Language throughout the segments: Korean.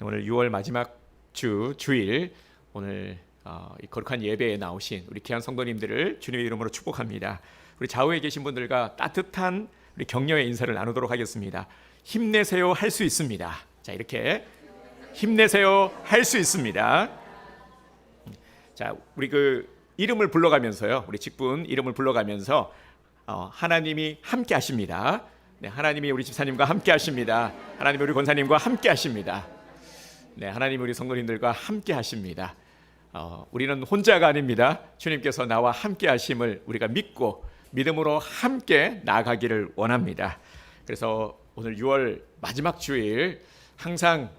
오늘 6월 마지막 주일 오늘 이 거룩한 예배에 나오신 우리 귀한 성도님들을 주님의 이름으로 축복합니다. 우리 좌우에 계신 분들과 따뜻한 우리 격려의 인사를 나누도록 하겠습니다. 힘내세요, 할 수 있습니다. 자, 이렇게 힘내세요, 할 수 있습니다. 자, 우리 이름을 불러가면서요, 우리 직분 이름을 불러가면서 하나님이 함께 하십니다. 네, 하나님이 우리 집사님과 함께 하십니다. 하나님이 우리 권사님과 함께 하십니다. 네, 하나님이 우리 성도님들과 함께 하십니다. 우리는 혼자가 아닙니다. 주님께서 나와 함께 하심을 우리가 믿고 믿음으로 함께 나아가기를 원합니다. 그래서 오늘 6월 마지막 주일 항상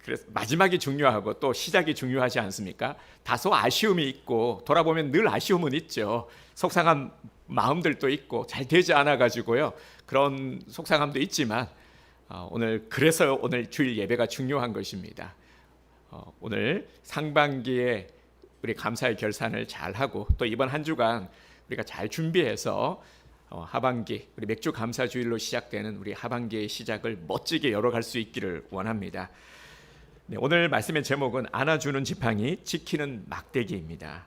그래서 마지막이 중요하고 또 시작이 중요하지 않습니까? 다소 아쉬움이 있고 돌아보면 늘 아쉬움은 있죠. 속상한 마음들도 있고 잘 되지 않아 가지고요. 그런 속상함도 있지만 그래서 오늘 주일 예배가 중요한 것입니다. 오늘 상반기에 우리 감사의 결산을 잘 하고 또 이번 한 주간 우리가 잘 준비해서 하반기 우리 맥주 감사 주일로 시작되는 우리 하반기의 시작을 멋지게 열어갈 수 있기를 원합니다. 네, 오늘 말씀의 제목은 안아주는 지팡이 지키는 막대기입니다.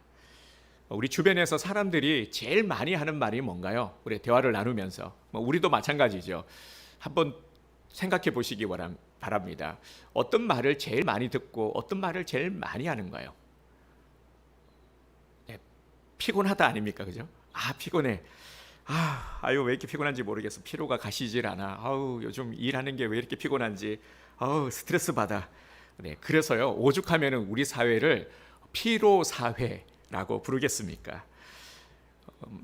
우리 주변에서 사람들이 제일 많이 하는 말이 뭔가요? 우리 대화를 나누면서 우리도 마찬가지죠. 한번 생각해 보시기 바랍니다. 어떤 말을 제일 많이 듣고 어떤 말을 제일 많이 하는가요? 네, 피곤하다 아닙니까? 그죠? 피곤해. 아유, 왜 이렇게 피곤한지 모르겠어. 피로가 가시질 않아. 요즘 일하는 게 왜 이렇게 피곤한지. 스트레스 받아. 네, 그래서요, 오죽하면은 우리 사회를 피로 사회라고 부르겠습니까?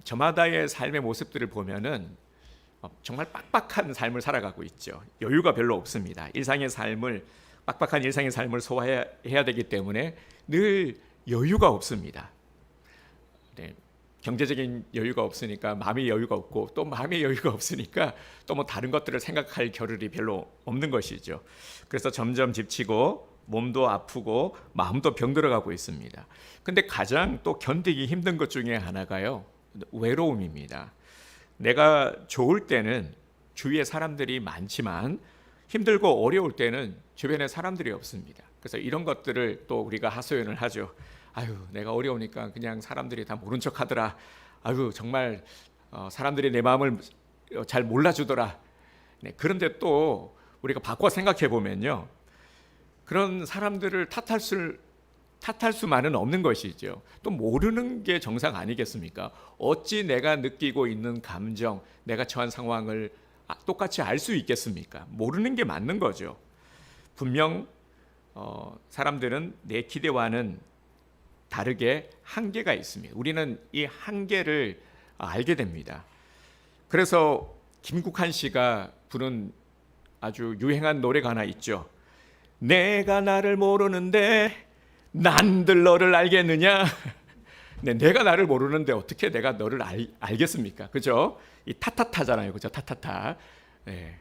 저마다의 삶의 모습들을 보면은 정말 빡빡한 삶을 살아가고 있죠. 여유가 별로 없습니다. 빡빡한 일상의 삶을 소화해야 되기 때문에 늘 여유가 없습니다. 네, 경제적인 여유가 없으니까 마음의 여유가 없고 또 마음의 여유가 없으니까 또 뭐 다른 것들을 생각할 겨를이 별로 없는 것이죠. 그래서 점점 지치고 몸도 아프고 마음도 병들어가고 있습니다. 근데 가장 또 견디기 힘든 것 중에 하나가요, 외로움입니다. 내가 좋을 때는 주위에 사람들이 많지만 힘들고 어려울 때는 주변에 사람들이 없습니다. 그래서 이런 것들을 또 우리가 하소연을 하죠. 내가 어려우니까 그냥 사람들이 다 모른 척 하더라. 정말 사람들이 내 마음을 잘 몰라주더라. 네, 그런데 또 우리가 바꿔 생각해 보면요, 그런 사람들을 탓할 수만은 없는 것이죠. 또 모르는 게 정상 아니겠습니까? 어찌 내가 느끼고 있는 감정, 내가 처한 상황을 똑같이 알 수 있겠습니까? 모르는 게 맞는 거죠. 분명 사람들은 내 기대와는 다르게 한계가 있습니다. 우리는 이 한계를 알게 됩니다. 그래서 김국한 씨가 부른 아주 유행한 노래가 하나 있죠. 내가 나를 모르는데 난들 너를 알겠느냐? 네, 내가 나를 모르는데 어떻게 내가 너를 알겠습니까? 그죠? 이 타타타잖아요. 그죠? 타타타. 네.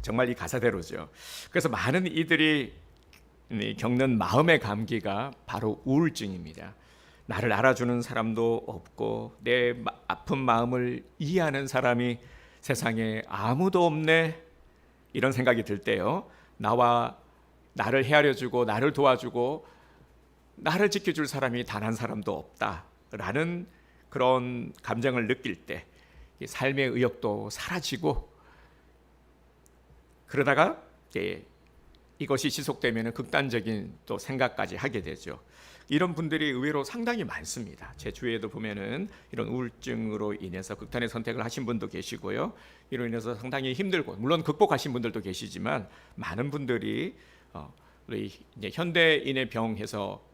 정말 이 가사대로죠. 그래서 많은 이들이 겪는 마음의 감기가 바로 우울증입니다. 나를 알아주는 사람도 없고 내 아픈 마음을 이해하는 사람이 세상에 아무도 없네, 이런 생각이 들 때요, 나를 헤아려주고 나를 도와주고 나를 지켜줄 사람이 단 한 사람도 없다라는 그런 감정을 느낄 때 삶의 의욕도 사라지고, 그러다가 이것이 지속되면 극단적인 또 생각까지 하게 되죠. 이런 분들이 의외로 상당히 많습니다. 제 주위에도 보면은 이런 우울증으로 인해서 극단의 선택을 하신 분도 계시고요, 이로 인해서 상당히 힘들고, 물론 극복하신 분들도 계시지만 많은 분들이 우리 이제 현대인의 병해서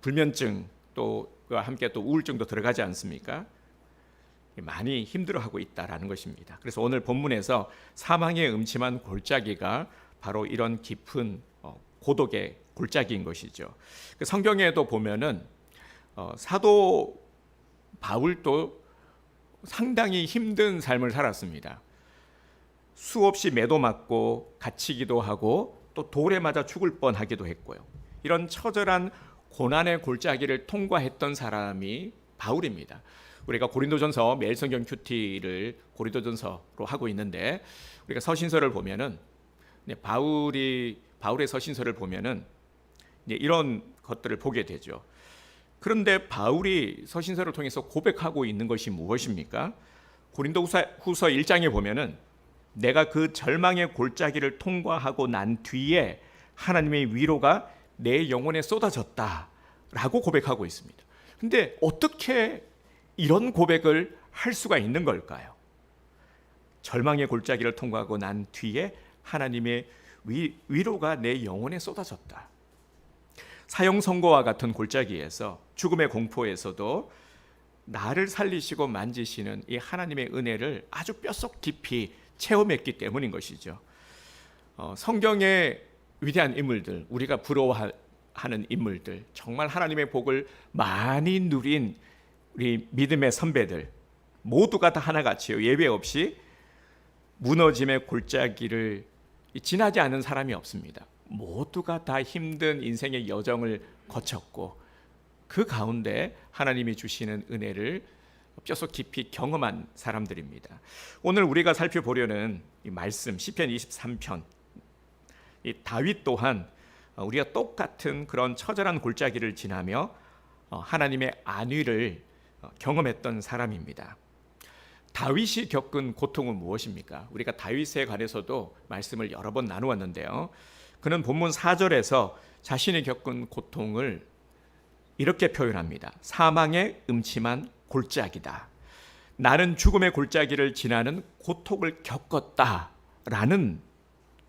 불면증 또와 함께 또 우울증도 들어가지 않습니까? 많이 힘들어하고 있다라는 것입니다. 그래서 오늘 본문에서 사망의 음침한 골짜기가 바로 이런 깊은 고독의 골짜기인 것이죠. 성경에도 보면은 사도 바울도 상당히 힘든 삶을 살았습니다. 수없이 매도 맞고 갇히기도 하고 또 돌에 맞아 죽을 뻔하기도 했고요. 이런 처절한 고난의 골짜기를 통과했던 사람이 바울입니다. 우리가 고린도전서 매일 성경 큐티를 고린도전서로 하고 있는데, 우리가 서신서를 보면은 네, 바울의 서신서를 보면은 이런 것들을 보게 되죠. 그런데 바울이 서신서를 통해서 고백하고 있는 것이 무엇입니까? 고린도후서 1장에 보면은 내가 그 절망의 골짜기를 통과하고 난 뒤에 하나님의 위로가 내 영혼에 쏟아졌다라고 고백하고 있습니다. 근데 어떻게 이런 고백을 할 수가 있는 걸까요? 절망의 골짜기를 통과하고 난 뒤에 하나님의 위로가 내 영혼에 쏟아졌다. 사형 선고와 같은 골짜기에서, 죽음의 공포에서도 나를 살리시고 만지시는 이 하나님의 은혜를 아주 뼛속 깊이 체험했기 때문인 것이죠. 성경의 위대한 인물들, 우리가 부러워하는 인물들, 정말 하나님의 복을 많이 누린 우리 믿음의 선배들 모두가 다 하나같이요, 예외 없이 무너짐의 골짜기를 지나지 않은 사람이 없습니다. 모두가 다 힘든 인생의 여정을 거쳤고 그 가운데 하나님이 주시는 은혜를 뼛속 깊이 경험한 사람들입니다. 오늘 우리가 살펴보려는 이 말씀 시편 23편, 이 다윗 또한 우리가 똑같은 그런 처절한 골짜기를 지나며 하나님의 안위를 경험했던 사람입니다. 다윗이 겪은 고통은 무엇입니까? 우리가 다윗에 관해서도 말씀을 여러 번 나누었는데요. 그는 본문 4절에서 자신이 겪은 고통을 이렇게 표현합니다. 사망의 음침한 골짜기다. 나는 죽음의 골짜기를 지나는 고통을 겪었다라는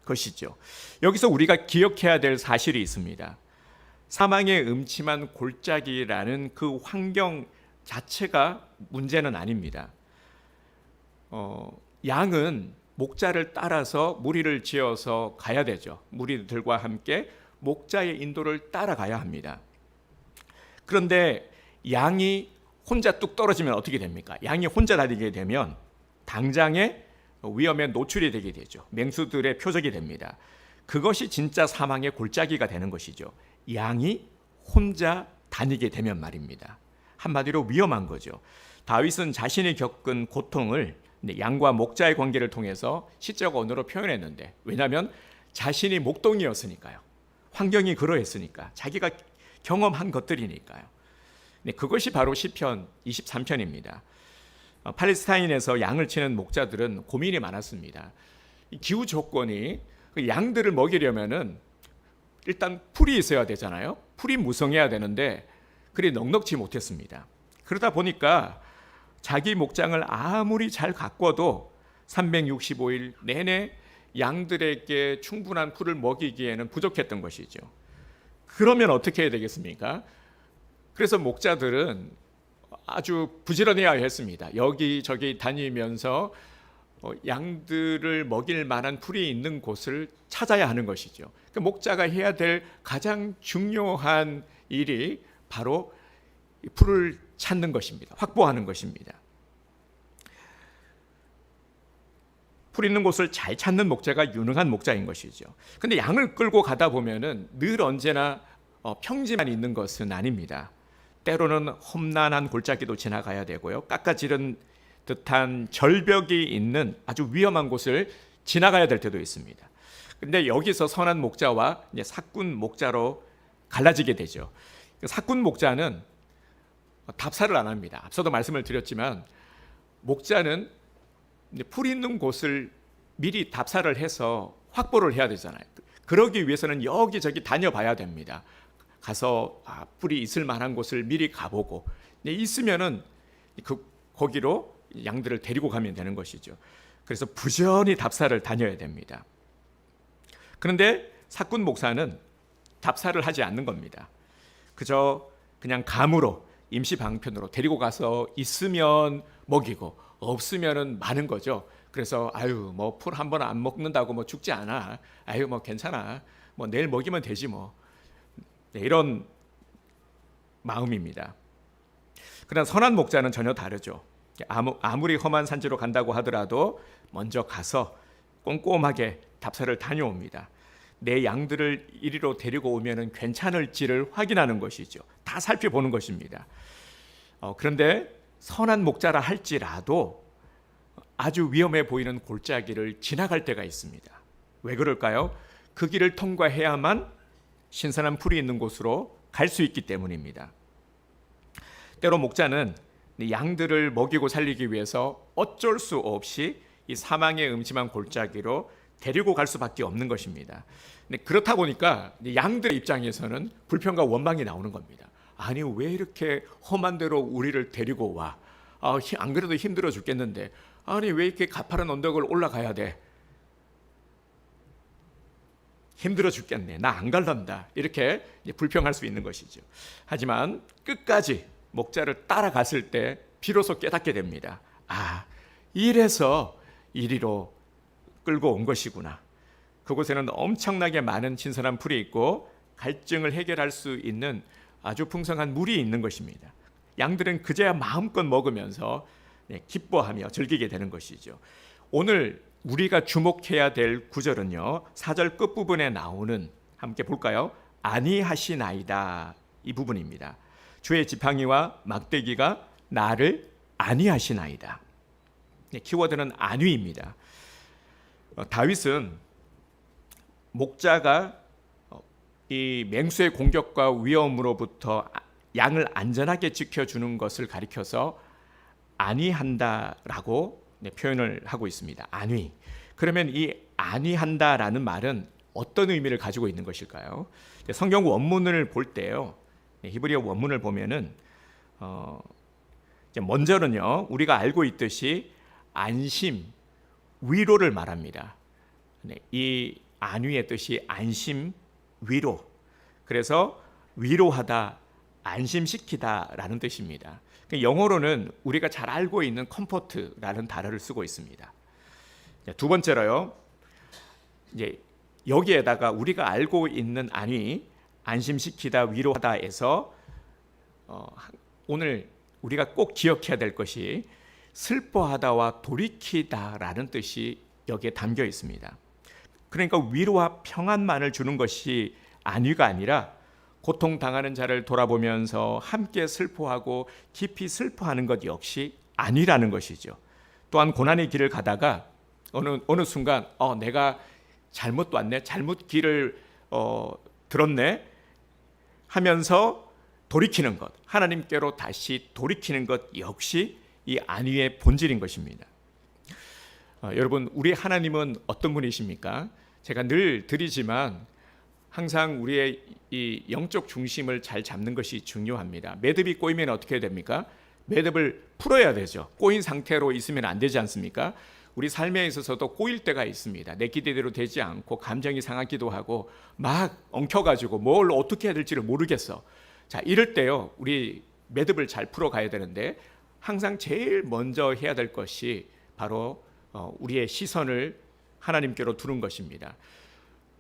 것이죠. 여기서 우리가 기억해야 될 사실이 있습니다. 사망의 음침한 골짜기라는 그 환경 자체가 문제는 아닙니다. 양은 목자를 따라서 무리를 지어서 가야 되죠. 무리들과 함께 목자의 인도를 따라가야 합니다. 그런데 양이 혼자 뚝 떨어지면 어떻게 됩니까? 양이 혼자 다니게 되면 당장에 위험에 노출이 되게 되죠. 맹수들의 표적이 됩니다. 그것이 진짜 사망의 골짜기가 되는 것이죠. 양이 혼자 다니게 되면 말입니다. 한마디로 위험한 거죠. 다윗은 자신이 겪은 고통을 양과 목자의 관계를 통해서 시적 언어로 표현했는데, 왜냐하면 자신이 목동이었으니까요. 환경이 그러했으니까, 자기가 경험한 것들이니까요. 그것이 바로 시편 23편입니다. 팔레스타인에서 양을 치는 목자들은 고민이 많았습니다. 기후 조건이 양들을 먹이려면은 일단 풀이 있어야 되잖아요. 풀이 무성해야 되는데 그리 넉넉지 못했습니다. 그러다 보니까 자기 목장을 아무리 잘 가꿔도 365일 내내 양들에게 충분한 풀을 먹이기에는 부족했던 것이죠. 그러면 어떻게 해야 되겠습니까? 그래서 목자들은 아주 부지런해야 했습니다. 여기저기 다니면서 양들을 먹일 만한 풀이 있는 곳을 찾아야 하는 것이죠. 그 목자가 해야 될 가장 중요한 일이 바로 풀을 찾는 것입니다. 확보하는 것입니다. 풀 있는 곳을 잘 찾는 목자가 유능한 목자인 것이죠. 근데 양을 끌고 가다 보면은 늘 언제나 평지만 있는 것은 아닙니다. 때로는 험난한 골짜기도 지나가야 되고요. 깎아지른 듯한 절벽이 있는 아주 위험한 곳을 지나가야 될 때도 있습니다. 근데 여기서 선한 목자와 이제 사꾼 목자로 갈라지게 되죠. 사꾼 목자는 답사를 안 합니다. 앞서도 말씀을 드렸지만 목자는 풀 있는 곳을 미리 답사를 해서 확보를 해야 되잖아요. 그러기 위해서는 여기저기 다녀봐야 됩니다. 가서 풀이 있을 만한 곳을 미리 가보고 있으면은 거기로 양들을 데리고 가면 되는 것이죠. 그래서 부지런히 답사를 다녀야 됩니다. 그런데 사꾼 목사는 답사를 하지 않는 겁니다. 그냥 감으로 임시 방편으로 데리고 가서 있으면 먹이고 없으면은 많은 거죠. 그래서 뭐 풀 한 번 안 먹는다고 뭐 죽지 않아. 뭐 괜찮아. 뭐 내일 먹이면 되지 뭐. 이런 마음입니다. 그러나 선한 목자는 전혀 다르죠. 아무리 험한 산지로 간다고 하더라도 먼저 가서 꼼꼼하게 답사를 다녀옵니다. 내 양들을 이리로 데리고 오면은 괜찮을지를 확인하는 것이죠. 다 살펴보는 것입니다. 그런데 선한 목자라 할지라도 아주 위험해 보이는 골짜기를 지나갈 때가 있습니다. 왜 그럴까요? 그 길을 통과해야만 신선한 풀이 있는 곳으로 갈 수 있기 때문입니다. 때로 목자는 양들을 먹이고 살리기 위해서 어쩔 수 없이 이 사망의 음침한 골짜기로 데리고 갈 수밖에 없는 것입니다. 근데 그렇다 보니까 양들의 입장에서는 불평과 원망이 나오는 겁니다. 아니 왜 이렇게 험한 데로 우리를 데리고 와? 안 그래도 힘들어 죽겠는데 아니 왜 이렇게 가파른 언덕을 올라가야 돼? 힘들어 죽겠네. 나 안 갈란다. 이렇게 불평할 수 있는 것이죠. 하지만 끝까지 목자를 따라갔을 때 비로소 깨닫게 됩니다. 이래서 이리로 끌고 온 것이구나. 그곳에는 엄청나게 많은 신선한 풀이 있고 갈증을 해결할 수 있는 아주 풍성한 물이 있는 것입니다. 양들은 그제야 마음껏 먹으면서 기뻐하며 즐기게 되는 것이죠. 오늘 우리가 주목해야 될 구절은요, 4절 끝부분에 나오는, 함께 볼까요? 아니하시나이다, 이 부분입니다. 주의 지팡이와 막대기가 나를 아니하시나이다. 키워드는 안위입니다. 다윗은 목자가 이 맹수의 공격과 위험으로부터 양을 안전하게 지켜주는 것을 가리켜서 안위한다라고 표현을 하고 있습니다. 안위. 그러면 이 안위한다라는 말은 어떤 의미를 가지고 있는 것일까요? 성경 원문을 볼 때요, 히브리어 원문을 보면은 먼저는요, 우리가 알고 있듯이 안심, 위로를 말합니다. 이 안위의 뜻이 안심, 위로. 그래서 위로하다, 안심시키다라는 뜻입니다. 영어로는 우리가 잘 알고 있는 컴포트라는 단어를 쓰고 있습니다. 두 번째로요, 이제 여기에다가 우리가 알고 있는 안위, 안심시키다, 위로하다에서 오늘 우리가 꼭 기억해야 될 것이 슬퍼하다와 돌이키다라는 뜻이 여기에 담겨 있습니다. 그러니까 위로와 평안만을 주는 것이 안위가 아니라 고통당하는 자를 돌아보면서 함께 슬퍼하고 깊이 슬퍼하는 것 역시 안위라는 것이죠. 또한 고난의 길을 가다가 어느 순간 내가 잘못 왔네, 잘못 길을 들었네 하면서 돌이키는 것, 하나님께로 다시 돌이키는 것 역시 이 안위의 본질인 것입니다. 여러분, 우리 하나님은 어떤 분이십니까? 제가 늘 드리지만 항상 우리의 이 영적 중심을 잘 잡는 것이 중요합니다. 매듭이 꼬이면 어떻게 됩니까? 매듭을 풀어야 되죠. 꼬인 상태로 있으면 안 되지 않습니까? 우리 삶에 있어서도 꼬일 때가 있습니다. 내 기대대로 되지 않고 감정이 상하기도 하고 막 엉켜가지고 뭘 어떻게 해야 될지를 모르겠어. 자, 이럴 때요, 우리 매듭을 잘 풀어가야 되는데 항상 제일 먼저 해야 될 것이 바로 우리의 시선을 하나님께로 두는 것입니다.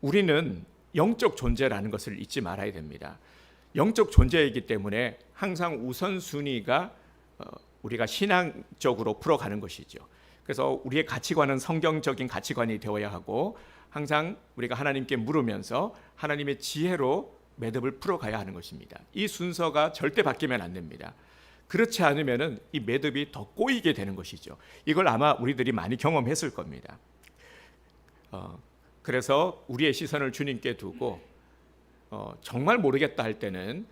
우리는 영적 존재라는 것을 잊지 말아야 됩니다. 영적 존재이기 때문에 항상 우선순위가 우리가 신앙적으로 풀어가는 것이죠. 그래서 우리의 가치관은 성경적인 가치관이 되어야 하고 항상 우리가 하나님께 물으면서 하나님의 지혜로 매듭을 풀어가야 하는 것입니다. 이 순서가 절대 바뀌면 안 됩니다. 그렇지 않으면 이 매듭이 더 꼬이게 되는 것이죠. 이걸 아마 우리들이 많이 경험했을 겁니다. 그래서 우리의 시선을 주님께 두고 정말 모르겠다 할 때는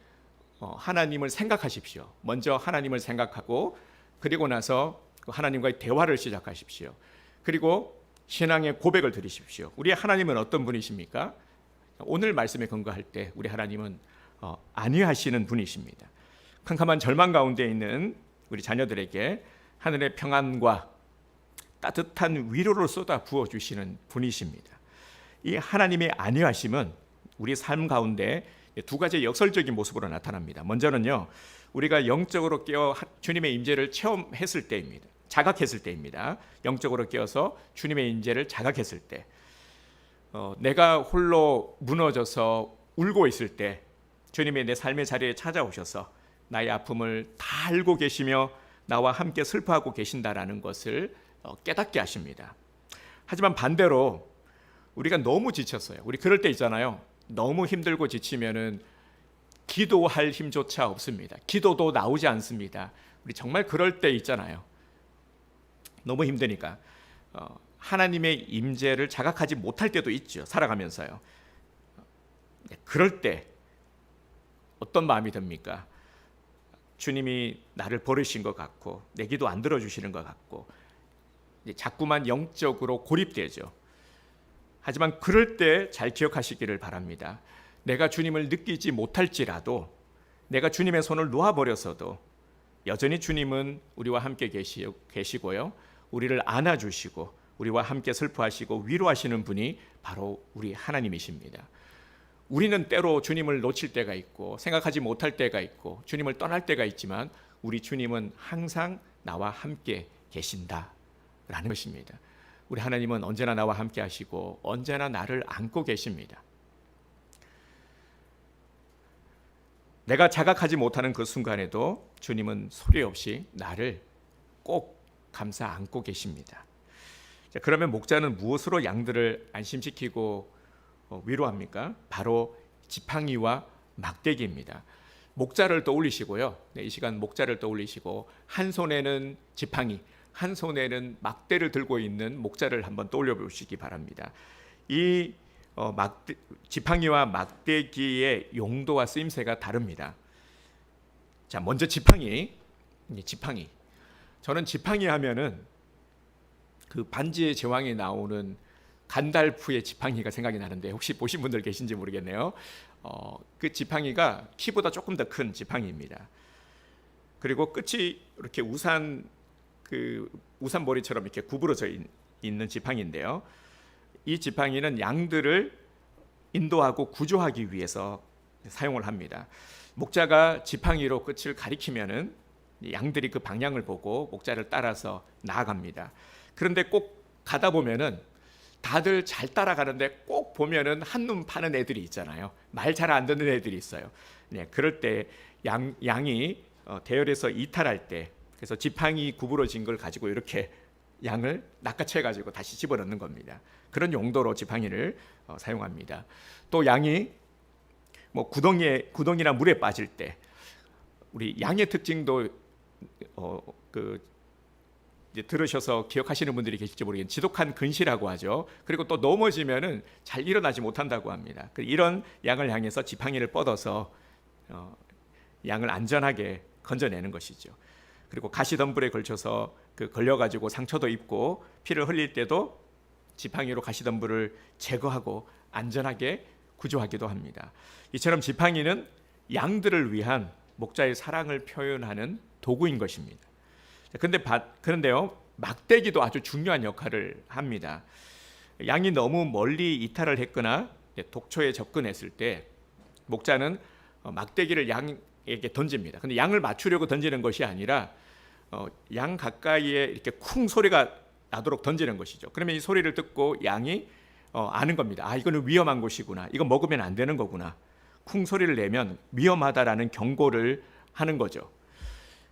하나님을 생각하십시오. 먼저 하나님을 생각하고 그리고 나서 하나님과의 대화를 시작하십시오. 그리고 신앙의 고백을 드리십시오. 우리 하나님은 어떤 분이십니까? 오늘 말씀에 근거할 때 우리 하나님은 안위하시는 분이십니다. 캄캄한 절망 가운데 있는 우리 자녀들에게 하늘의 평안과 따뜻한 위로를 쏟아 부어주시는 분이십니다. 이 하나님의 안위하심은 우리 삶 가운데 두 가지 역설적인 모습으로 나타납니다. 먼저는요, 우리가 영적으로 깨어 주님의 임재를 체험했을 때입니다. 자각했을 때입니다. 영적으로 깨어서 주님의 임재를 자각했을 때, 내가 홀로 무너져서 울고 있을 때 주님이 내 삶의 자리에 찾아오셔서 나의 아픔을 다 알고 계시며 나와 함께 슬퍼하고 계신다라는 것을 깨닫게 하십니다. 하지만 반대로 우리가 너무 지쳤어요. 우리 그럴 때 있잖아요. 너무 힘들고 지치면은 기도할 힘조차 없습니다. 기도도 나오지 않습니다. 우리 정말 그럴 때 있잖아요. 너무 힘드니까 하나님의 임재를 자각하지 못할 때도 있죠. 살아가면서요. 그럴 때 어떤 마음이 듭니까? 주님이 나를 버리신 것 같고 내 기도 안 들어주시는 것 같고 자꾸만 영적으로 고립되죠. 하지만 그럴 때 잘 기억하시기를 바랍니다. 내가 주님을 느끼지 못할지라도, 내가 주님의 손을 놓아버렸어도 여전히 주님은 우리와 함께 계시고요, 우리를 안아주시고 우리와 함께 슬퍼하시고 위로하시는 분이 바로 우리 하나님이십니다. 우리는 때로 주님을 놓칠 때가 있고 생각하지 못할 때가 있고 주님을 떠날 때가 있지만 우리 주님은 항상 나와 함께 계신다라는 것입니다. 우리 하나님은 언제나 나와 함께 하시고 언제나 나를 안고 계십니다. 내가 자각하지 못하는 그 순간에도 주님은 소리 없이 나를 꼭 감싸 안고 계십니다. 자, 그러면 목자는 무엇으로 양들을 안심시키고 위로합니까? 바로 지팡이와 막대기입니다. 목자를 떠올리시고요. 이 시간 목자를 떠올리시고 한 손에는 지팡이, 한 손에는 막대를 들고 있는 목자를 한번 떠올려 보시기 바랍니다. 이 지팡이와 막대기의 용도와 쓰임새가 다릅니다. 자, 먼저 지팡이. 저는 지팡이 하면은 그 반지의 제왕에 나오는 간달프의 지팡이가 생각이 나는데 혹시 보신 분들 계신지 모르겠네요. 그 지팡이가 키보다 조금 더 큰 지팡이입니다. 그리고 끝이 이렇게 우산머리처럼 이렇게 구부러져 있는 지팡이인데요. 이 지팡이는 양들을 인도하고 구조하기 위해서 사용을 합니다. 목자가 지팡이로 끝을 가리키면은 양들이 그 방향을 보고 목자를 따라서 나아갑니다. 그런데 꼭 가다 보면은 다들 잘 따라가는데 꼭 보면은 한눈 파는 애들이 있잖아요. 말 잘 안 듣는 애들이 있어요. 네, 그럴 때 양이 대열에서 이탈할 때, 그래서 지팡이 구부러진 걸 가지고 이렇게 양을 낚아채 가지고 다시 집어넣는 겁니다. 그런 용도로 지팡이를 사용합니다. 또 양이 구덩이나 물에 빠질 때, 우리 양의 특징도 이제 들으셔서 기억하시는 분들이 계실지 모르겠는데 지독한 근시라고 하죠. 그리고 또 넘어지면은 잘 일어나지 못한다고 합니다. 이런 양을 향해서 지팡이를 뻗어서 양을 안전하게 건져내는 것이죠. 그리고 가시덤불에 걸쳐서 걸려가지고 상처도 입고 피를 흘릴 때도 지팡이로 가시덤불을 제거하고 안전하게 구조하기도 합니다. 이처럼 지팡이는 양들을 위한 목자의 사랑을 표현하는 도구인 것입니다. 그런데요, 막대기도 아주 중요한 역할을 합니다. 양이 너무 멀리 이탈을 했거나 독초에 접근했을 때 목자는 막대기를 양에게 던집니다. 근데 양을 맞추려고 던지는 것이 아니라 양 가까이에 이렇게 쿵 소리가 나도록 던지는 것이죠. 그러면 이 소리를 듣고 양이 아는 겁니다. 아, 이거는 위험한 곳이구나. 이거 먹으면 안 되는 거구나. 쿵 소리를 내면 위험하다라는 경고를 하는 거죠.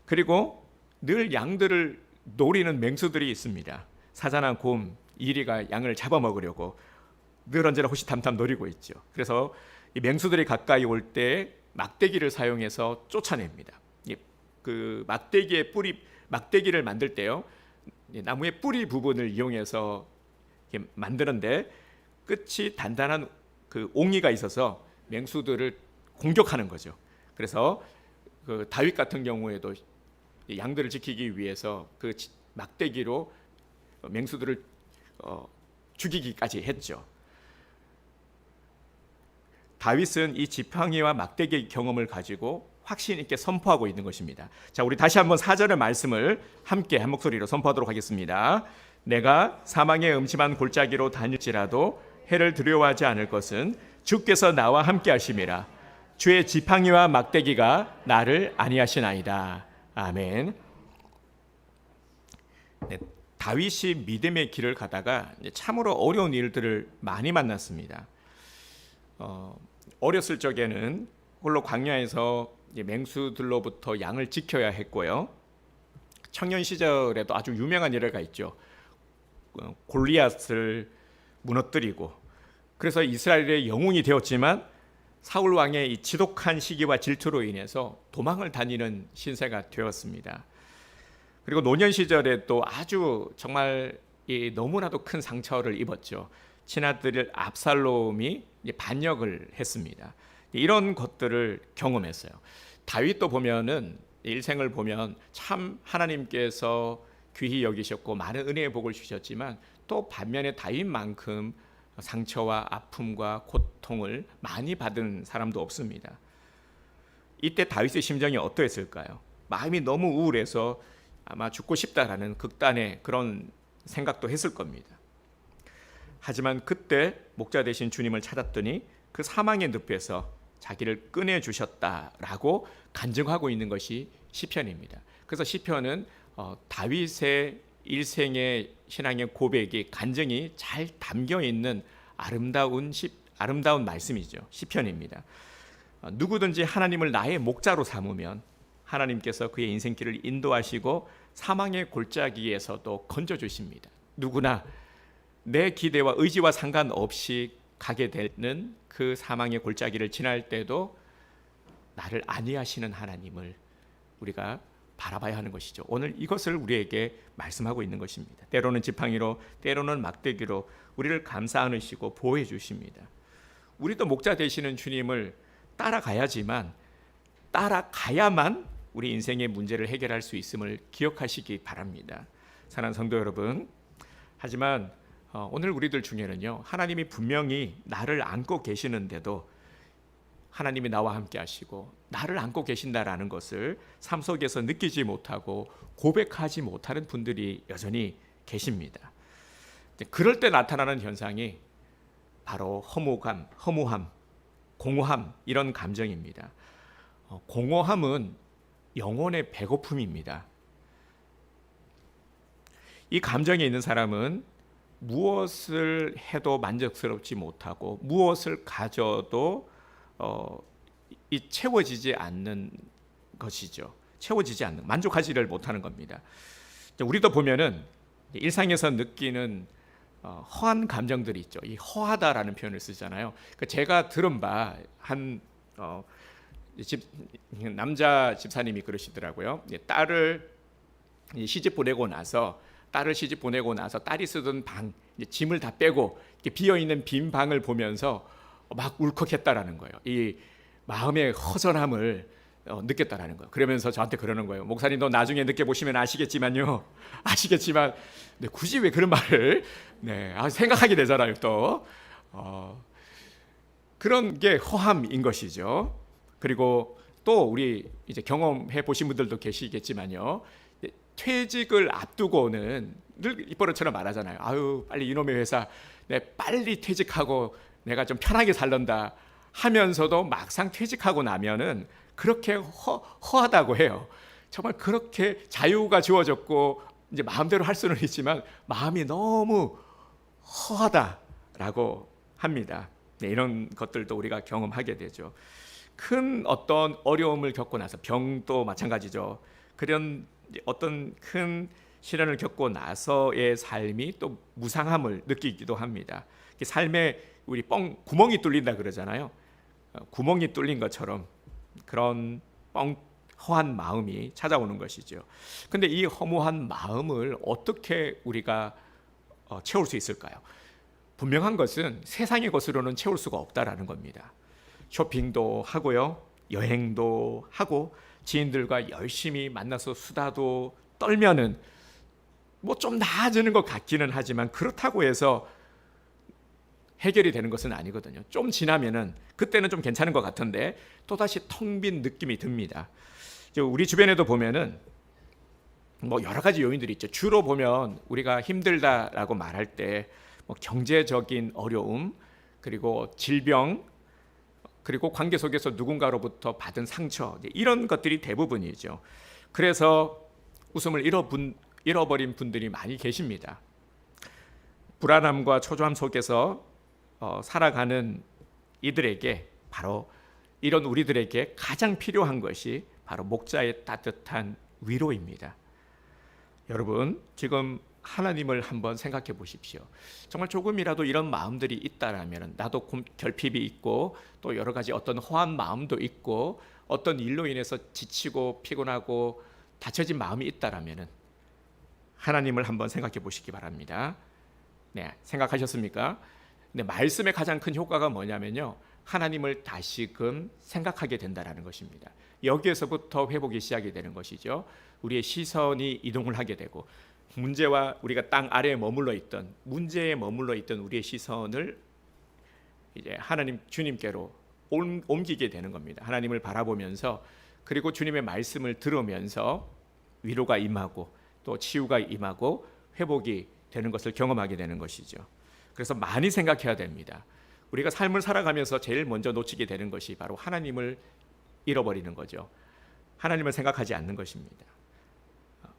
그리고 늘 양들을 노리는 맹수들이 있습니다. 사자나 곰, 이리가 양을 잡아먹으려고 늘 언제나 호시탐탐 노리고 있죠. 그래서 이 맹수들이 가까이 올 때 막대기를 사용해서 쫓아냅니다. 그 막대기를 만들 때요, 나무의 뿌리 부분을 이용해서 만드는데 끝이 단단한 그 옹이가 있어서 맹수들을 공격하는 거죠. 그래서 그 다윗 같은 경우에도 양들을 지키기 위해서 그 막대기로 맹수들을 죽이기까지 했죠. 다윗은 이 지팡이와 막대기의 경험을 가지고 확신 있게 선포하고 있는 것입니다. 자, 우리 다시 한번 4절의 말씀을 함께 한 목소리로 선포하도록 하겠습니다. 내가 사망의 음침한 골짜기로 다닐지라도 해를 두려워하지 않을 것은 주께서 나와 함께 하심이라. 주의 지팡이와 막대기가 나를 안위하시나이다. 아멘. 네, 다윗이 믿음의 길을 가다가 참으로 어려운 일들을 많이 만났습니다. 어렸을 적에는 홀로 광야에서 맹수들로부터 양을 지켜야 했고요. 청년 시절에도 아주 유명한 일화가 있죠. 골리앗을 무너뜨리고, 그래서 이스라엘의 영웅이 되었지만 사울 왕의 이 지독한 시기와 질투로 인해서 도망을 다니는 신세가 되었습니다. 그리고 노년 시절에 또 아주 정말 너무나도 큰 상처를 입었죠. 친아들 압살롬이 반역을 했습니다. 이런 것들을 경험했어요. 다윗도 보면은 일생을 보면 참 하나님께서 귀히 여기셨고 많은 은혜의 복을 주셨지만 또 반면에 다윗만큼 상처와 아픔과 고통을 많이 받은 사람도 없습니다. 이때 다윗의 심정이 어떠했을까요? 마음이 너무 우울해서 아마 죽고 싶다라는 극단의 그런 생각도 했을 겁니다. 하지만 그때 목자 되신 주님을 찾았더니 그 사망의 늪에서 자기를 꺼내 주셨다라고 간증하고 있는 것이 시편입니다. 그래서 시편은 다윗의 일생의 신앙의 고백이 간증이 잘 담겨 있는 아름다운 말씀이죠. 시편입니다. 누구든지 하나님을 나의 목자로 삼으면 하나님께서 그의 인생길을 인도하시고 사망의 골짜기에서도 건져주십니다. 누구나 내 기대와 의지와 상관없이 가게 되는 그 사망의 골짜기를 지날 때도 나를 안위하시는 하나님을 우리가 바라봐야 하는 것이죠. 오늘 이것을 우리에게 말씀하고 있는 것입니다. 때로는 지팡이로, 때로는 막대기로 우리를 감싸 안으시고 보호해 주십니다. 우리도 목자 되시는 주님을 따라가야만 우리 인생의 문제를 해결할 수 있음을 기억하시기 바랍니다. 사랑하는 성도 여러분, 하지만 오늘 우리들 중에는요, 하나님이 분명히 나를 안고 계시는데도 하나님이 나와 함께 하시고 나를 안고 계신다라는 것을 삶 속에서 느끼지 못하고 고백하지 못하는 분들이 여전히 계십니다. 그럴 때 나타나는 현상이 바로 허무함, 공허함, 이런 감정입니다. 공허함은 영혼의 배고픔입니다. 이 감정에 있는 사람은 무엇을 해도 만족스럽지 못하고 무엇을 가져도 채워지지 않는 것이죠. 만족하지를 못하는 겁니다. 우리도 보면은 일상에서 느끼는 허한 감정들이 있죠. 이 허하다라는 표현을 쓰잖아요. 제가 들은 바 한 남자 집사님이 그러시더라고요. 딸을 시집 보내고 나서 딸이 쓰던 방, 짐을 다 빼고 비어 있는 빈 방을 보면서 막 울컥했다라는 거예요. 이 마음의 허전함을 느꼈다라는 거예요. 그러면서 저한테 그러는 거예요. 목사님도 나중에 느껴보시면 아시겠지만 굳이 왜 그런 말을 생각하게 되잖아요. 또 그런 게 허함인 것이죠. 그리고 또 우리 이제 경험해 보신 분들도 계시겠지만요. 퇴직을 앞두고는 늘 입버릇처럼 말하잖아요. 아유, 빨리 이놈의 회사 빨리 퇴직하고 내가 좀 편하게 살란다 하면서도 막상 퇴직하고 나면은 그렇게 허하다고 해요. 정말 그렇게 자유가 주어졌고 이제 마음대로 할 수는 있지만 마음이 너무 허하다라고 합니다. 이런 것들도 우리가 경험하게 되죠. 큰 어떤 어려움을 겪고 나서, 병도 마찬가지죠. 그런 어떤 큰 시련을 겪고 나서의 삶이 또 무상함을 느끼기도 합니다. 삶에 우리 구멍이 뚫린다 그러잖아요. 구멍이 뚫린 것처럼 그런 허한 마음이 찾아오는 것이죠. 근데 이 허무한 마음을 어떻게 우리가 채울 수 있을까요? 분명한 것은 세상의 것으로는 채울 수가 없다라는 겁니다. 쇼핑도 하고요, 여행도 하고, 지인들과 열심히 만나서 수다도 떨면은 뭐 좀 나아지는 것 같기는 하지만 그렇다고 해서 해결이 되는 것은 아니거든요. 좀 지나면은 그때는 좀 괜찮은 것 같은데 또다시 텅 빈 느낌이 듭니다. 우리 주변에도 보면은 뭐 여러 가지 요인들이 있죠. 주로 보면 우리가 힘들다라고 말할 때 뭐 경제적인 어려움, 그리고 질병, 그리고 관계 속에서 누군가로부터 받은 상처, 이런 것들이 대부분이죠. 그래서 웃음을 잃어버린 분들이 많이 계십니다. 불안함과 초조함 속에서 살아가는 이들에게, 바로 이런 우리들에게 가장 필요한 것이 바로 목자의 따뜻한 위로입니다. 여러분, 지금 하나님을 한번 생각해 보십시오. 정말 조금이라도 이런 마음들이 있다라면, 나도 결핍이 있고 또 여러 가지 어떤 허한 마음도 있고 어떤 일로 인해서 지치고 피곤하고 다쳐진 마음이 있다라면 하나님을 한번 생각해 보시기 바랍니다. 네, 생각하셨습니까? 근데 말씀의 가장 큰 효과가 뭐냐면요, 하나님을 다시금 생각하게 된다라는 것입니다. 여기에서부터 회복이 시작이 되는 것이죠. 우리의 시선이 이동을 하게 되고, 문제와 우리가 땅 아래에 머물러 있던, 문제에 머물러 있던 우리의 시선을 이제 하나님 주님께로 옮기게 되는 겁니다. 하나님을 바라보면서, 그리고 주님의 말씀을 들으면서 위로가 임하고 또 치유가 임하고 회복이 되는 것을 경험하게 되는 것이죠. 그래서 많이 생각해야 됩니다. 우리가 삶을 살아가면서 제일 먼저 놓치게 되는 것이 바로 하나님을 잃어버리는 거죠. 하나님을 생각하지 않는 것입니다.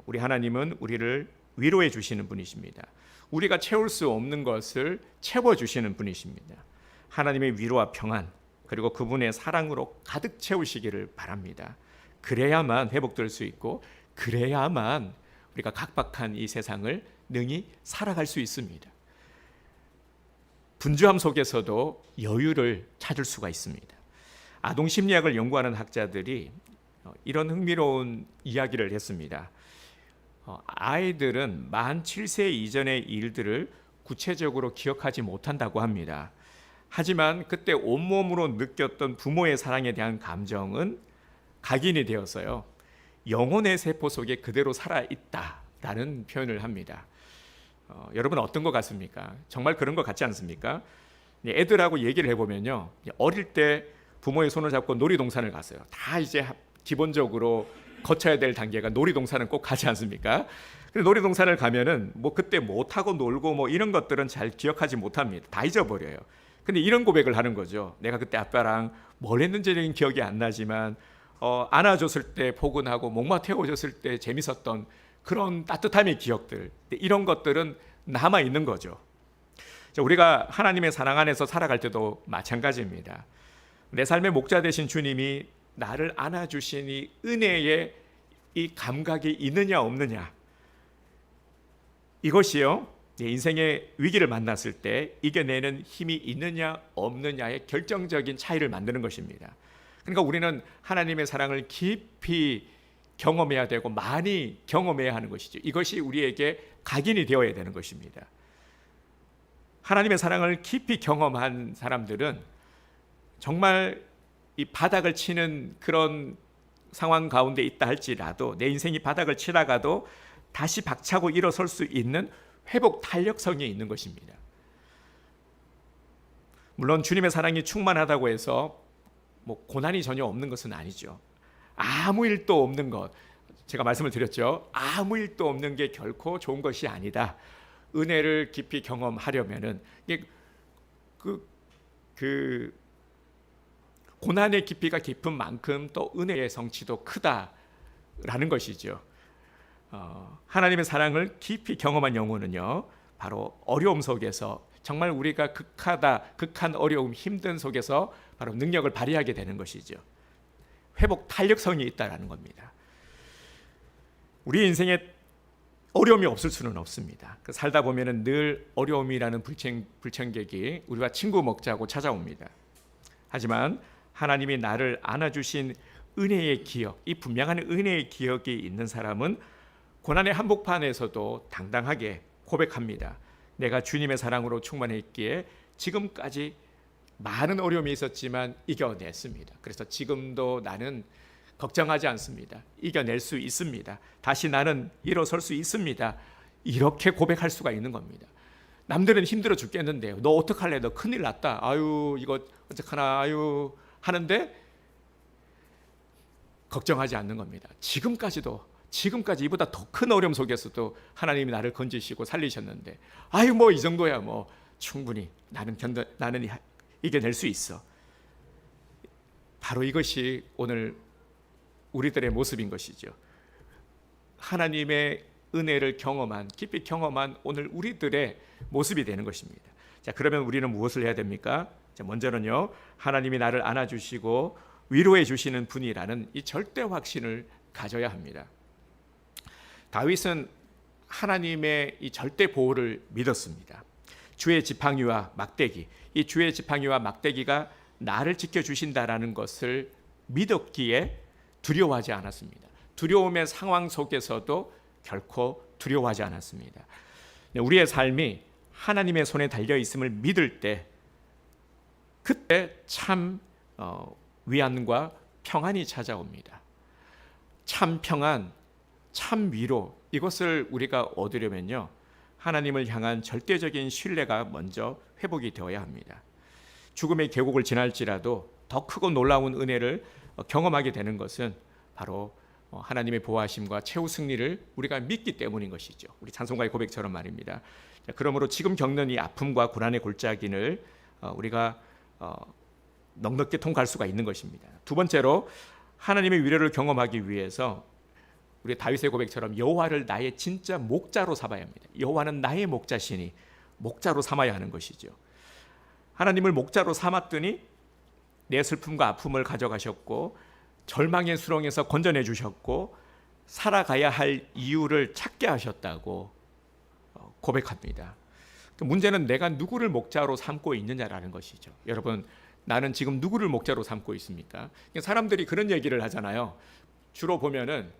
우리 하나님은 우리를 위로해 주시는 분이십니다. 우리가 채울 수 없는 것을 채워주시는 분이십니다. 하나님의 위로와 평안, 그리고 그분의 사랑으로 가득 채우시기를 바랍니다. 그래야만 회복될 수 있고, 그래야만 우리가 각박한 이 세상을 능히 살아갈 수 있습니다. 분주함 속에서도 여유를 찾을 수가 있습니다. 아동 심리학을 연구하는 학자들이 이런 흥미로운 이야기를 했습니다. 아이들은 만 7세 이전의 일들을 구체적으로 기억하지 못한다고 합니다. 하지만 그때 온몸으로 느꼈던 부모의 사랑에 대한 감정은 각인이 되어서요, 영혼의 세포 속에 그대로 살아있다라는 표현을 합니다. 여러분 어떤 것 같습니까? 정말 그런 것 같지 않습니까? 애들하고 얘기를 해보면요, 어릴 때 부모의 손을 잡고 놀이동산을 갔어요. 다 이제 기본적으로 거쳐야 될 단계가 놀이동산은 꼭 가지 않습니까? 근데 놀이동산을 가면은 뭐 그때 뭐 타고 놀고 뭐 이런 것들은 잘 기억하지 못합니다. 다 잊어버려요. 근데 이런 고백을 하는 거죠. 내가 그때 아빠랑 뭘 했는지는 기억이 안 나지만 안아줬을 때 포근하고 목마 태워줬을 때 재밌었던 그런 따뜻함의 기억들, 이런 것들은 남아 있는 거죠. 우리가 하나님의 사랑 안에서 살아갈 때도 마찬가지입니다. 내 삶의 목자 되신 주님이 나를 안아주신 이 은혜의 이 감각이 있느냐 없느냐, 이것이요, 내 인생의 위기를 만났을 때 이겨내는 힘이 있느냐 없느냐의 결정적인 차이를 만드는 것입니다. 그러니까 우리는 하나님의 사랑을 깊이 경험해야 되고 많이 경험해야 하는 것이죠. 이것이 우리에게 각인이 되어야 되는 것입니다. 하나님의 사랑을 깊이 경험한 사람들은 정말 이 바닥을 치는 그런 상황 가운데 있다 할지라도, 내 인생이 바닥을 치다가도 다시 박차고 일어설 수 있는 회복 탄력성이 있는 것입니다. 물론 주님의 사랑이 충만하다고 해서 뭐 고난이 전혀 없는 것은 아니죠. 아무 일도 없는 것, 제가 말씀을 드렸죠. 아무 일도 없는 게 결코 좋은 것이 아니다. 은혜를 깊이 경험하려면은 고난의 깊이가 깊은 만큼 또 은혜의 성취도 크다라는 것이죠. 하나님의 사랑을 깊이 경험한 영혼은요, 바로 어려움 속에서, 정말 우리가 극한 어려움, 힘든 속에서 바로 능력을 발휘하게 되는 것이죠. 회복 탄력성이 있다라는 겁니다. 우리 인생에 어려움이 없을 수는 없습니다. 살다 보면은 늘 어려움이라는 불청객이 우리와 친구 먹자고 찾아옵니다. 하지만 하나님이 나를 안아주신 은혜의 기억, 이 분명한 은혜의 기억이 있는 사람은 고난의 한복판에서도 당당하게 고백합니다. 내가 주님의 사랑으로 충만했기에 지금까지 많은 어려움이 있었지만 이겨냈습니다. 그래서 지금도 나는 걱정하지 않습니다. 이겨낼 수 있습니다. 다시 나는 일어설 수 있습니다. 이렇게 고백할 수가 있는 겁니다. 남들은 힘들어 죽겠는데 너 어떡할래? 너 큰일 났다. 아유 이거 어떡하나 아유 하는데 걱정하지 않는 겁니다. 지금까지 이보다 더 큰 어려움 속에서도 하나님이 나를 건지시고 살리셨는데 아유 뭐 이 정도야 뭐 충분히 나는 이겨낼 수 있어. 바로 이것이 오늘 우리들의 모습인 것이죠. 하나님의 은혜를 깊이 경험한 오늘 우리들의 모습이 되는 것입니다. 자, 그러면 우리는 무엇을 해야 됩니까? 자, 먼저는요, 하나님이 나를 안아주시고 위로해 주시는 분이라는 이 절대 확신을 가져야 합니다. 다윗은 하나님의 이 절대 보호를 믿었습니다. 주의 지팡이와 막대기, 이 주의 지팡이와 막대기가 나를 지켜주신다라는 것을 믿었기에 두려워하지 않았습니다. 두려움의 상황 속에서도 결코 두려워하지 않았습니다. 우리의 삶이 하나님의 손에 달려 있음을 믿을 때 그때 참 위안과 평안이 찾아옵니다. 참 평안, 참 위로, 이것을 우리가 얻으려면요, 하나님을 향한 절대적인 신뢰가 먼저 회복이 되어야 합니다. 죽음의 계곡을 지날지라도 더 크고 놀라운 은혜를 경험하게 되는 것은 바로 하나님의 보호하심과 최후 승리를 우리가 믿기 때문인 것이죠. 우리 찬송가의 고백처럼 말입니다. 그러므로 지금 겪는 이 아픔과 고난의 골짜기를 우리가 넉넉히 통과할 수가 있는 것입니다. 두 번째로 하나님의 위로를 경험하기 위해서 우리 다윗의 고백처럼 여호와를 나의 진짜 목자로 삼아야 합니다. 여호와는 나의 목자시니 목자로 삼아야 하는 것이죠. 하나님을 목자로 삼았더니 내 슬픔과 아픔을 가져가셨고 절망의 수렁에서 건져내 주셨고 살아가야 할 이유를 찾게 하셨다고 고백합니다. 문제는 내가 누구를 목자로 삼고 있느냐라는 것이죠. 여러분, 나는 지금 누구를 목자로 삼고 있습니까? 사람들이 그런 얘기를 하잖아요. 주로 보면은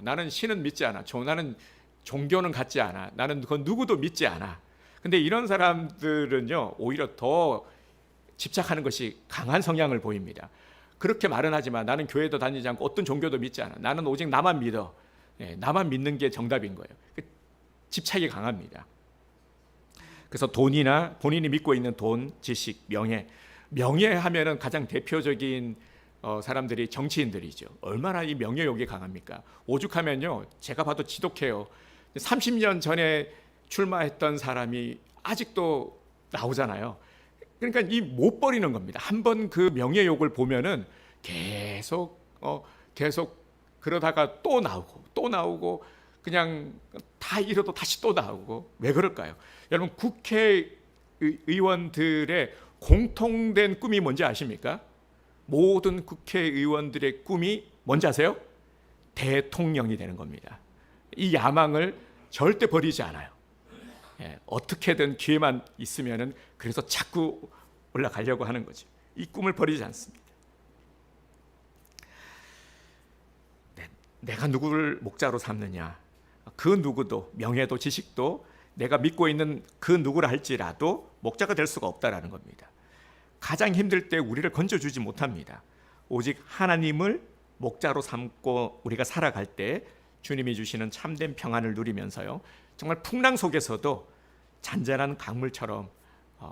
나는 신은 믿지 않아. 나는 종교는 갖지 않아. 나는 그 누구도 믿지 않아. 근데 이런 사람들은요, 오히려 더 집착하는 것이 강한 성향을 보입니다. 그렇게 말은 하지만 나는 교회도 다니지 않고 어떤 종교도 믿지 않아. 나는 오직 나만 믿어. 나만 믿는 게 정답인 거예요. 집착이 강합니다. 그래서 돈이나 본인이 믿고 있는 돈, 지식, 명예 하면은 가장 대표적인 사람들이 정치인들이죠. 얼마나 이 명예욕이 강합니까? 오죽하면요, 제가 봐도 지독해요. 30년 전에 출마했던 사람이 아직도 나오잖아요. 그러니까 이 못 버리는 겁니다. 한번 그 명예욕을 보면은 계속 그러다가 또 나오고 그냥 다 잃어도 다시 또 나오고. 왜 그럴까요? 여러분, 국회의원들의 공통된 꿈이 뭔지 아십니까? 모든 국회의원들의 꿈이 뭔지 아세요? 대통령이 되는 겁니다. 이 야망을 절대 버리지 않아요. 어떻게든 기회만 있으면은 그래서 자꾸 올라가려고 하는 거죠. 이 꿈을 버리지 않습니다. 내가 누구를 목자로 삼느냐? 그 누구도, 명예도 지식도 내가 믿고 있는 그 누구라 할지라도 목자가 될 수가 없다라는 겁니다. 가장 힘들 때 우리를 건져주지 못합니다. 오직 하나님을 목자로 삼고 우리가 살아갈 때 주님이 주시는 참된 평안을 누리면서요, 정말 풍랑 속에서도 잔잔한 강물처럼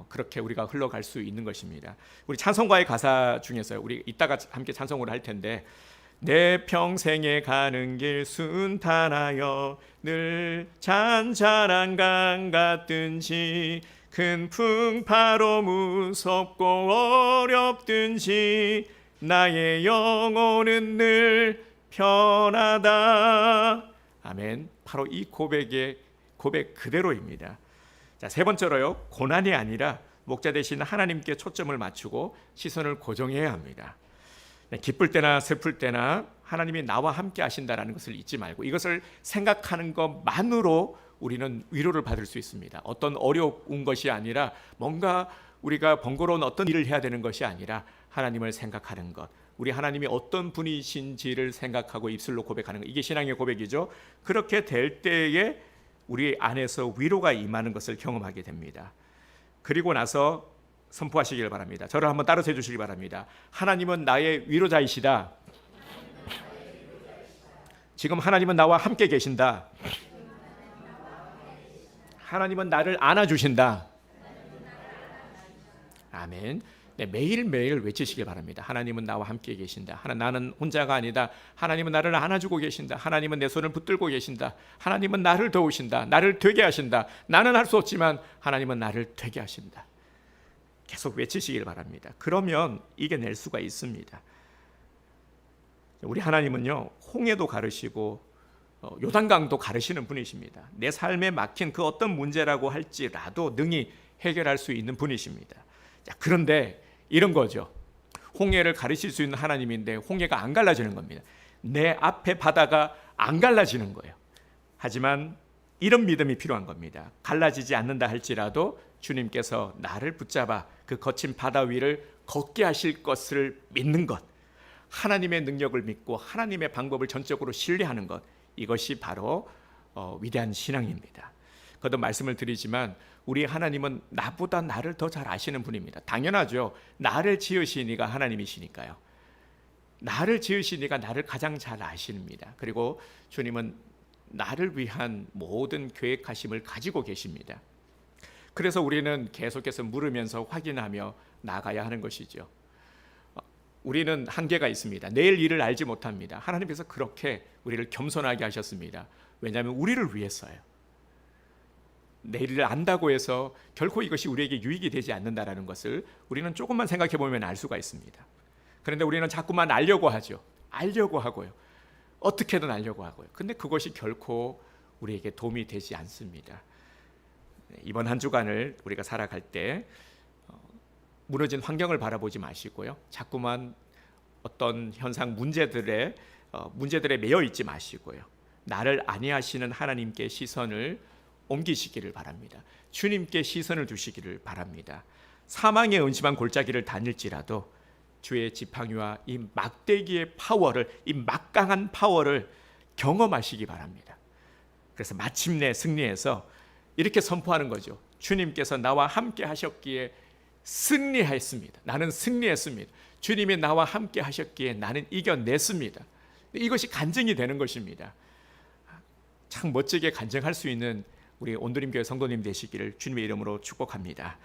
그렇게 우리가 흘러갈 수 있는 것입니다. 우리 찬송가의 가사 중에서 우리 이따가 함께 찬송을 할 텐데, 내 평생에 가는 길 순탄하여 늘 잔잔한 강 같든지 큰 풍파로 무섭고 어렵든지 나의 영혼은 늘 편하다. 아멘. 바로 이 고백 그대로입니다. 자, 세 번째로요, 고난이 아니라 목자 되신 하나님께 초점을 맞추고 시선을 고정해야 합니다. 기쁠 때나 슬플 때나 하나님이 나와 함께 하신다라는 것을 잊지 말고, 이것을 생각하는 것만으로 우리는 위로를 받을 수 있습니다. 어떤 어려운 것이 아니라, 뭔가 우리가 번거로운 어떤 일을 해야 되는 것이 아니라 하나님을 생각하는 것, 우리 하나님이 어떤 분이신지를 생각하고 입술로 고백하는 것, 이게 신앙의 고백이죠. 그렇게 될 때에 우리 안에서 위로가 임하는 것을 경험하게 됩니다. 그리고 나서 선포하시길 바랍니다. 저를 한번 따라서 해주시기 바랍니다. 하나님은 나의 위로자이시다. 지금 하나님은 나와 함께 계신다. 하나님은 나를 안아주신다. 아멘. 네, 매일매일 외치시길 바랍니다. 하나님은 나와 함께 계신다. 나는 혼자가 아니다. 하나님은 나를 안아주고 계신다. 하나님은 내 손을 붙들고 계신다. 하나님은 나를 도우신다. 나를 되게 하신다. 나는 할 수 없지만 하나님은 나를 되게 하신다. 계속 외치시길 바랍니다. 그러면 이겨낼 수가 있습니다. 우리 하나님은요, 홍해도 가르시고 요단강도 가르시는 분이십니다. 내 삶에 막힌 그 어떤 문제라고 할지라도 능히 해결할 수 있는 분이십니다. 자, 그런데 이런 거죠. 홍해를 가르칠 수 있는 하나님인데 홍해가 안 갈라지는 겁니다. 내 앞에 바다가 안 갈라지는 거예요. 하지만 이런 믿음이 필요한 겁니다. 갈라지지 않는다 할지라도 주님께서 나를 붙잡아 그 거친 바다 위를 걷게 하실 것을 믿는 것, 하나님의 능력을 믿고 하나님의 방법을 전적으로 신뢰하는 것, 이것이 바로 위대한 신앙입니다. 거듭 말씀을 드리지만 우리 하나님은 나보다 나를 더 잘 아시는 분입니다. 당연하죠. 나를 지으신 이가 하나님이시니까요. 나를 지으신 이가 나를 가장 잘 아십니다. 그리고 주님은 나를 위한 모든 계획하심을 가지고 계십니다. 그래서 우리는 계속해서 물으면서 확인하며 나아가야 하는 것이죠. 우리는 한계가 있습니다. 내일 일을 알지 못합니다. 하나님께서 그렇게 우리를 겸손하게 하셨습니다. 왜냐하면 우리를 위해서요. 내일을 안다고 해서 결코 이것이 우리에게 유익이 되지 않는다라는 것을 우리는 조금만 생각해 보면 알 수가 있습니다. 그런데 우리는 자꾸만 알려고 하죠. 알려고 하고요. 어떻게든 알려고 하고요. 근데 그것이 결코 우리에게 도움이 되지 않습니다. 이번 한 주간을 우리가 살아갈 때 무너진 환경을 바라보지 마시고요. 자꾸만 어떤 현상 문제들에 매여 있지 마시고요. 나를 아니하시는 하나님께 시선을 옮기시기를 바랍니다. 주님께 시선을 두시기를 바랍니다. 사망의 은심한 골짜기를 다닐지라도 주의 지팡이와 이 막대기의 파워를, 이 막강한 파워를 경험하시기 바랍니다. 그래서 마침내 승리해서 이렇게 선포하는 거죠. 주님께서 나와 함께 하셨기에 승리했습니다. 나는 승리했습니다. 주님이 나와 함께 하셨기에 나는 이겨냈습니다. 이것이 간증이 되는 것입니다. 참 멋지게 간증할 수 있는 우리 온드림 교회 성도님 되시기를 주님의 이름으로 축복합니다.